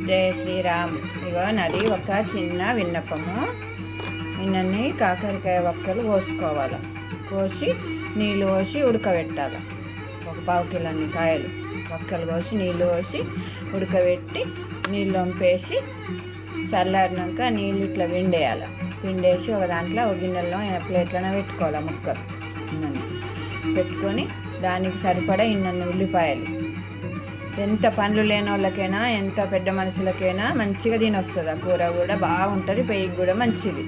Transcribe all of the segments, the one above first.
జయ శ్రీరామ్. ఇగో నాది ఒక చిన్న విన్నపము. ఇన్ని కాకరకాయ వక్కలు కోసుకోవాలి. కోసి నీళ్ళు పోసి ఉడకబెట్టాలి. ఒక పావు కిలోన్ని కాయలు వక్కలు కోసి నీళ్ళు పోసి ఉడకబెట్టి నీళ్ళు వంపేసి చల్లారినాక నీళ్ళు ఇట్లా పిండేయాలి. పిండేసి ఒక దాంట్లో ఒక గిన్నెలో ప్లేట్లోనే పెట్టుకోవాలి. ముక్కలు పెట్టుకొని దానికి సరిపడా ఇన్ని ఉల్లిపాయలు. ఎంత పండ్లు లేని వాళ్ళకైనా ఎంత పెద్ద మనుషులకైనా మంచిగా తినొస్తుంది. ఆ కూర కూడా బాగుంటుంది, పెయ్యికి కూడా మంచిది.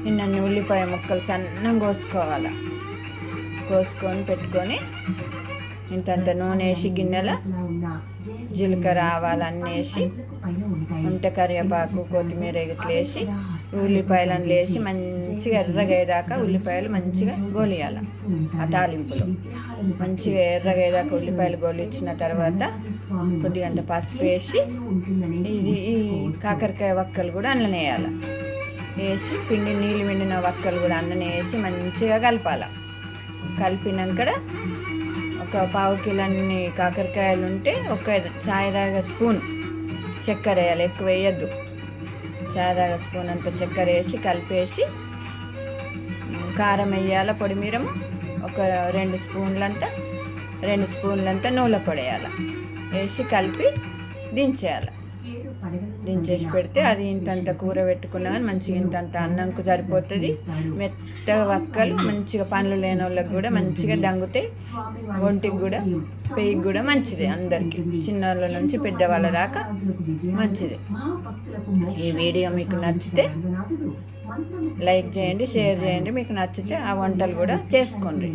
ఇన్ని ఉల్లిపాయ ముక్కలు సన్నం కోసుకోవాలి. కోసుకొని పెట్టుకొని ఇంతంత నూనె వేసి గిన్నెలో జీలకర్ర ఆవాలన్నీ వేసి ఉంటే కరివేపాకు కొత్తిమీర ఇట్లా వేసి ఉల్లిపాయలను వేసి మంచిగా ఎర్రగయ్యేదాకా ఉల్లిపాయలు మంచిగా గోలియాలి. ఆ తాలింపులో మంచిగా ఎర్రగయ్యేదాకా ఉల్లిపాయలు గోలిచ్చిన తర్వాత కొద్దిగా అంత పసుపు వేసి ఈ కాకరకాయ వక్కలు కూడా అందులోనే వేయాలి. వేసి నీళ్ళు పిండిన వక్కలు కూడా అందులోనే వేసి మంచిగా కలపాలి. కలిపినాక ఒక పావు కిలోన్ని కాకరకాయలు ఉంటే ఒక చాయదాగా స్పూన్ చక్కెర వేయాలి. ఎక్కువ వేయద్దు. చాయదాగా స్పూన్ అంత చక్కెర వేసి కలిపేసి కారం వేయాలి. పొడి మీరము ఒక 2 స్పూన్లంతా నూనె పొడి వేయాలి. వేసి కలిపి దించేయాలి. దించేసి పెడితే అది ఇంతంత కూర పెట్టుకున్నా కానీ మంచిగా ఇంతంత అన్నంకు సరిపోతుంది. మెత్తగా వక్కలు మంచిగా పండ్లు లేని వాళ్ళకి కూడా మంచిగా దంగుతాయి. ఒంటికి కూడా పెయ్యికి కూడా మంచిది. అందరికీ చిన్నవాళ్ళ నుంచి పెద్దవాళ్ళ దాకా మంచిది. ఈ వీడియో మీకు నచ్చితే లైక్ చేయండి, షేర్ చేయండి. మీకు నచ్చితే ఆ వంటలు కూడా చేసుకోండి.